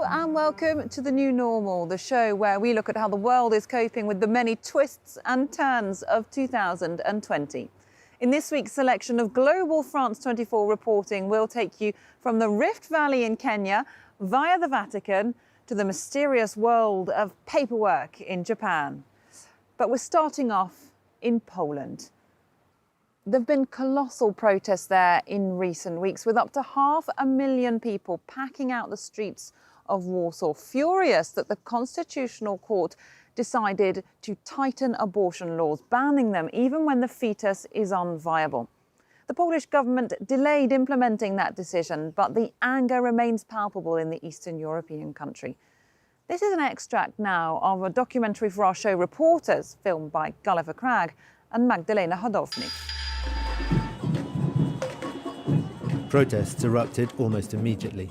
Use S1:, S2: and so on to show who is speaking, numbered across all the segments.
S1: and welcome to The New Normal, the show where we look at how the world is coping with the many twists and turns of 2020. In this week's selection of Global France 24 reporting, we'll take you from the Rift Valley in Kenya via the Vatican to the mysterious world of paperwork in Japan. But we're starting off in Poland. There have been colossal protests there in recent weeks, with up to 500,000 people packing out the streets of Warsaw, furious that the Constitutional Court decided to tighten abortion laws, banning them even when the fetus is unviable. The Polish government delayed implementing that decision, but the anger remains palpable in the Eastern European country. This is an extract now of a documentary for our show Reporters, filmed by Gulliver Cragg and Magdalena Hodownik.
S2: Protests erupted almost immediately.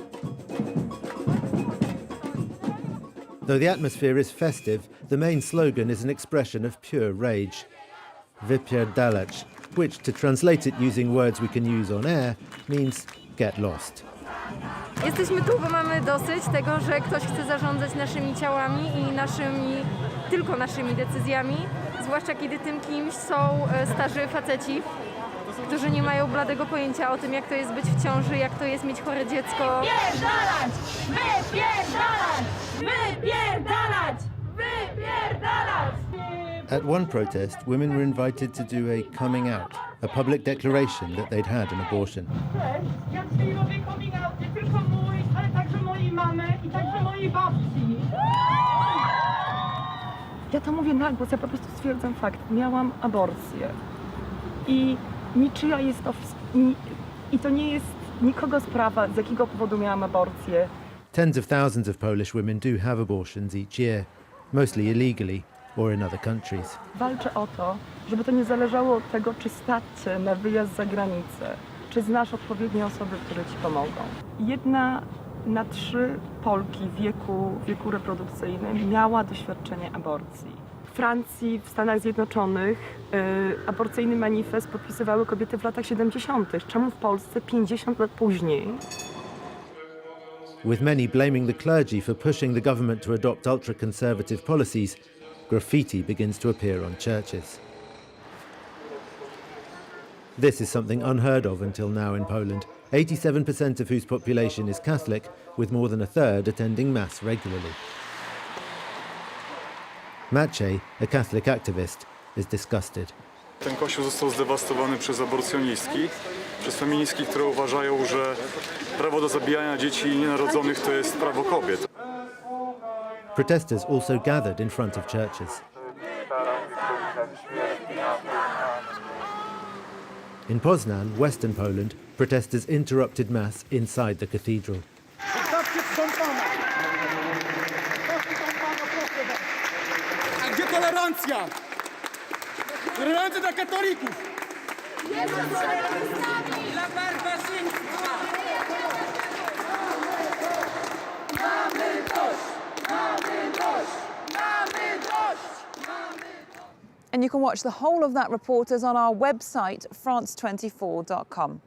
S2: Though the atmosphere is festive, the main slogan is an expression of pure rage. Wypierdalać, which, to translate it using words we can use on air, means get lost.
S3: Jesteśmy tu, bo mamy dosyć tego, że ktoś chce zarządzać naszymi ciałami i tylko naszymi decyzjami, zwłaszcza kiedy tym kimś są starzy faceci, którzy nie mają bladego pojęcia o tym, jak to jest być w ciąży, jak to jest mieć chore dziecko.
S4: Wypierdalać! Wypierdalać! Wypierdalać! Wypierdalać!
S2: At one protest, women were invited to do a coming out, a public declaration that they'd had an abortion.
S4: Cześć, ja dzisiaj robię coming out nie tylko mój, ale także mojej mamy i także mojej babci.
S5: Ja to mówię na głos, ja po prostu stwierdzam fakt. Miałam aborcję i niczyja jest to, i to nie jest nikogo sprawa, z jakiego powodu miałam aborcję.
S2: Tens of thousands of Polish women do have abortions each year, mostly illegally or in other countries.
S5: Walczę o to, żeby to nie zależało od tego, czy stać cię na wyjazd za granicę, czy znasz odpowiednie osoby, które ci pomogą. 1 na 3 Polki w wieku reprodukcyjnym miała doświadczenie aborcji. W Francji, w Stanach Zjednoczonych aborcyjny manifest podpisywały kobiety w latach 70. Czemu w Polsce 50 lat później?
S2: With many blaming the clergy for pushing the government to adopt ultra-conservative policies, graffiti begins to appear on churches. This is something unheard of until now in Poland, 87% of whose population is Catholic, with more than a third attending Mass regularly. Maciej, a Catholic activist, is disgusted.
S6: Ten kościół został zdewastowany przez aborcjonistki, przez feministki, które uważają, że prawo do zabijania dzieci nienarodzonych to jest prawo kobiet.
S2: Protesters also gathered in front of churches. In Poznan, western Poland, protesters interrupted Mass inside the cathedral.
S7: A gdzie tolerancja? Tolerancja dla katolików! Dla barbarzyństwa!
S4: Mamy dość! Mamy dość! Mamy dość!
S1: And you can watch the whole of that Reporters on our website, france24.com.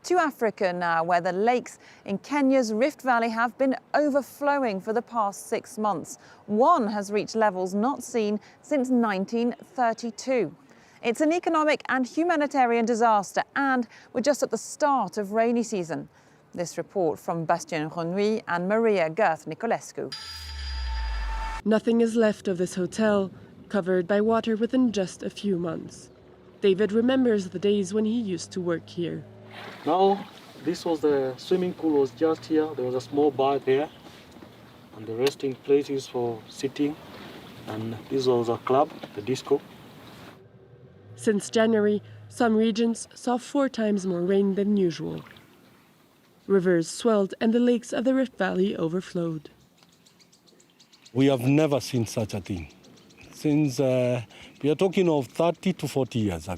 S1: To Africa now, where the lakes in Kenya's Rift Valley have been overflowing for the past 6 months. One has reached levels not seen since 1932. It's an economic and humanitarian disaster, and we're just at the start of rainy season. This report from Bastien Renouy and Maria Gerth-Nicolescu.
S8: Nothing is left of this hotel, covered by water within just a few months. David remembers the days when he used to work here.
S9: Now, this was the swimming pool was just here. There was a small bar there, and the resting places for sitting. And this was a club, the disco.
S8: Since January, some regions saw 4 times more rain than usual. Rivers swelled and the lakes of the Rift Valley overflowed.
S10: We have never seen such a thing. Since we are talking of 30 to 40 years,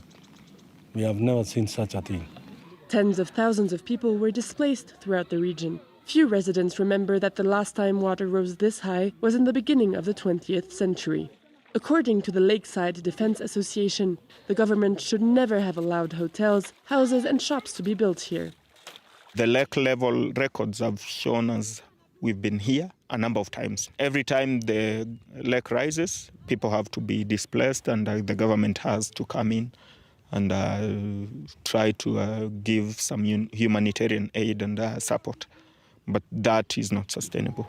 S10: we have never seen such a thing.
S8: Tens of thousands of people were displaced throughout the region. Few residents remember that the last time water rose this high was in the beginning of the 20th century. According to the Lakeside Defense Association, the government should never have allowed hotels, houses and shops to be built here.
S11: The lake level records have shown us We've been here a number of times. Every time the lake rises, people have to be displaced, and the government has to come in and try to give some humanitarian aid and support. But that is not sustainable.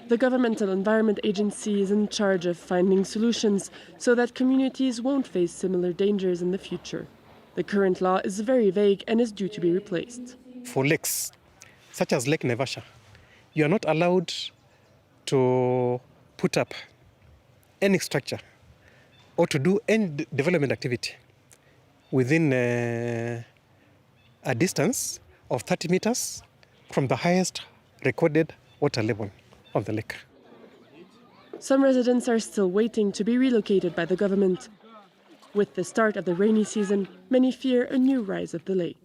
S8: The Governmental Environment Agency is in charge of finding solutions so that communities won't face similar dangers in the future. The current law is very vague and is due to be replaced.
S12: For lakes, such as Lake Naivasha, you are not allowed to put up any structure or to do any development activity within a distance of 30 meters from the highest recorded water level of the lake.
S8: Some residents are still waiting to be relocated by the government. With the start of the rainy season, many fear a new rise of the lake.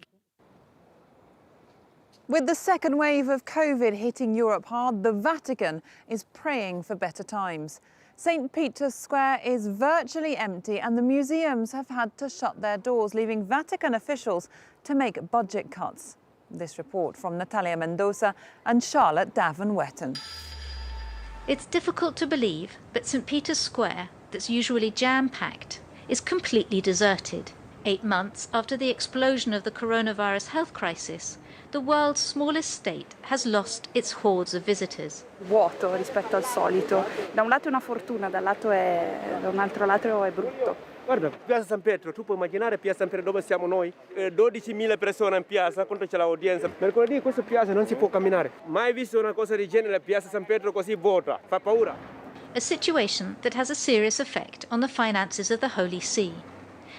S1: With the second wave of COVID hitting Europe hard, the Vatican is praying for better times. St. Peter's Square is virtually empty and the museums have had to shut their doors, leaving Vatican officials to make budget cuts. This report from Natalia Mendoza and Charlotte Davin-Wetton.
S13: It's difficult to believe, but St. Peter's Square, that's usually jam-packed, is completely deserted. 8 months after the explosion of the coronavirus health crisis, the world's smallest state has lost its hordes of visitors.
S5: Vuoto rispetto al solito. Da un lato è una fortuna, da un altro lato è brutto.
S7: Guarda, Piazza San Pietro, tu puoi immaginare Piazza San Pietro dove siamo noi? 12.000 persone in piazza, quanto c'è l'udienza. Mercoledì in questa piazza non si può camminare. Mai visto una cosa del genere, Piazza San Pietro così vuota, fa paura.
S13: A situation that has a serious effect on the finances of the Holy See.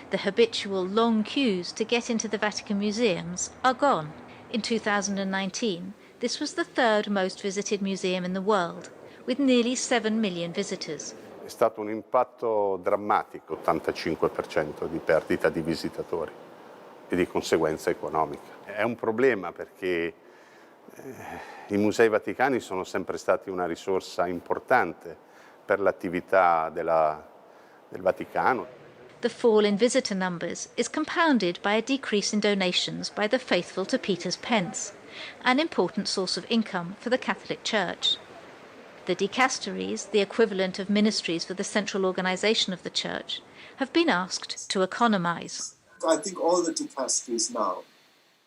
S13: The habitual long queues to get into the Vatican museums are gone. In 2019, this was the third most visited museum in the world, with nearly 7 million visitors.
S14: È stato un impatto drammatico, 85% di perdita di visitatori e di conseguenza economica. È un problema perché i musei vaticani sono sempre stati una risorsa importante per l'attività del Vaticano.
S13: The fall in visitor numbers is compounded by a decrease in donations by the faithful to Peter's Pence, an important source of income for the Catholic Church. The dicasteries, the equivalent of ministries for the central organisation of the Church, have been asked to economise.
S15: I think all the dicasteries now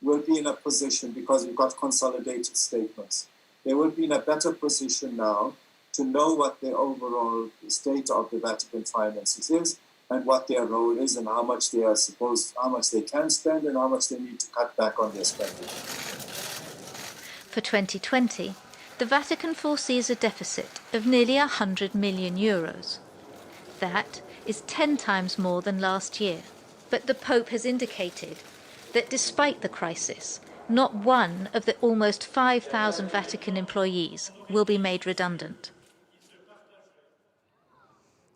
S15: will be in a position, because we've got consolidated statements, they will be in a better position now to know what the overall state of the Vatican finances is and what their role is and how much they can spend and how much they need to cut back on their spending.
S13: For 2020, the Vatican foresees a deficit of nearly €100 million. That is 10 times more than last year. But the Pope has indicated that despite the crisis, not one of the almost 5,000 Vatican employees will be made redundant.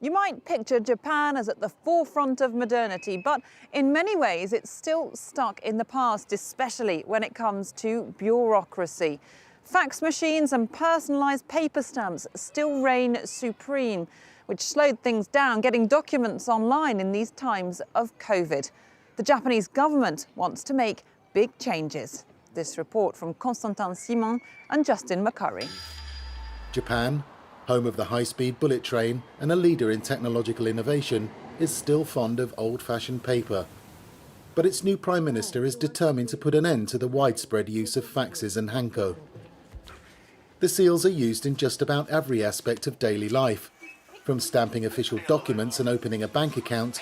S1: You might picture Japan as at the forefront of modernity, but in many ways it's still stuck in the past, especially when it comes to bureaucracy. Fax machines and personalised paper stamps still reign supreme, which slowed things down getting documents online in these times of COVID. The Japanese government wants to make big changes. This report from Constantin Simon and Justin McCurry.
S2: Japan, home of the high-speed bullet train and a leader in technological innovation, is still fond of old-fashioned paper. But its new Prime Minister is determined to put an end to the widespread use of faxes and hanko. The seals are used in just about every aspect of daily life, from stamping official documents and opening a bank account,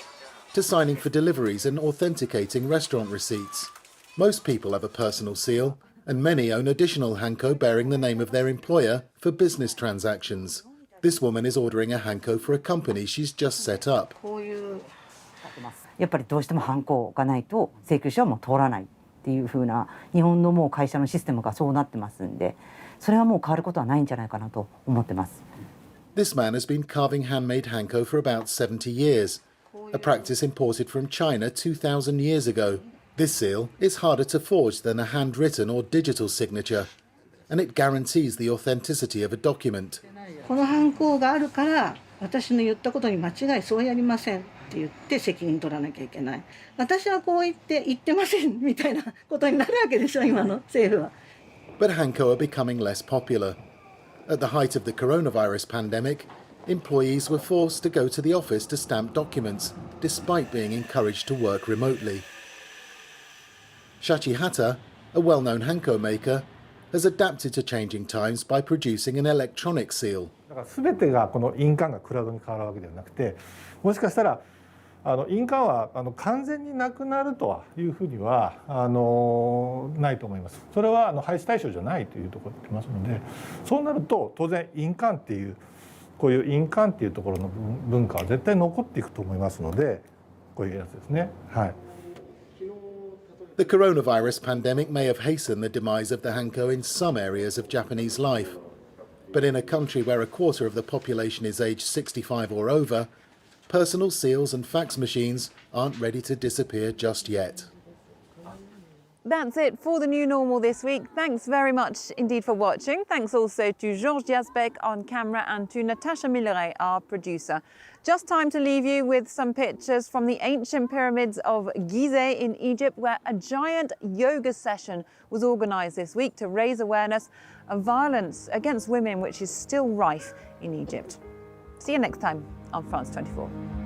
S2: to signing for deliveries and authenticating restaurant receipts. Most people have a personal seal, and many own additional hanko bearing the name of their employer for business transactions. This woman is ordering a hanko for a company she's just set up.
S16: やっぱりどうしてもハンコがないと請求書はもう通らないっていう風な日本のもう会社のシステムがそうなってますんで、それはもう変わることはないんじゃないかなと思ってます。
S2: This man has been carving handmade hanko for about 70 years, a practice imported from China 2,000 years ago. This seal is harder to forge than a handwritten or digital signature, and it guarantees the authenticity of a document.
S17: このハンコがあるから私の言ったことに間違いそうやりませんって言って責任取らなきゃいけない。私はこう言ってませんみたいなことになるわけでしょ今の政府は。
S2: But hanko are becoming less popular. At the height of the coronavirus pandemic, employees were forced to go to the office to stamp documents, despite being encouraged to work remotely. Shachi Hatta, a well-known hanko maker, has adapted to changing times by producing an electronic seal.
S18: 全てがこの印鑑がクラウドに変わるわけではなくて、もしかしたら印鑑は完全になくなるというふうにはないと思います。それは廃止対象じゃないというところになりますので、そうなると当然印鑑っていうこういう印鑑っていうところの文化は絶対残っていくと思いますので、こういうやつですね。はい。
S2: The coronavirus pandemic may have hastened the demise of the hanko in some areas of Japanese life. But in a country where a quarter of the population is aged 65 or over, personal seals and fax machines aren't ready to disappear just yet.
S1: That's it for the new normal this week. Thanks very much indeed for watching. Thanks also to Georges Yazbek on camera and to Natasha Milleret, our producer. Just time to leave you with some pictures from the ancient pyramids of Gizeh in Egypt, where a giant yoga session was organised this week to raise awareness of violence against women, which is still rife in Egypt. See you next time on France 24.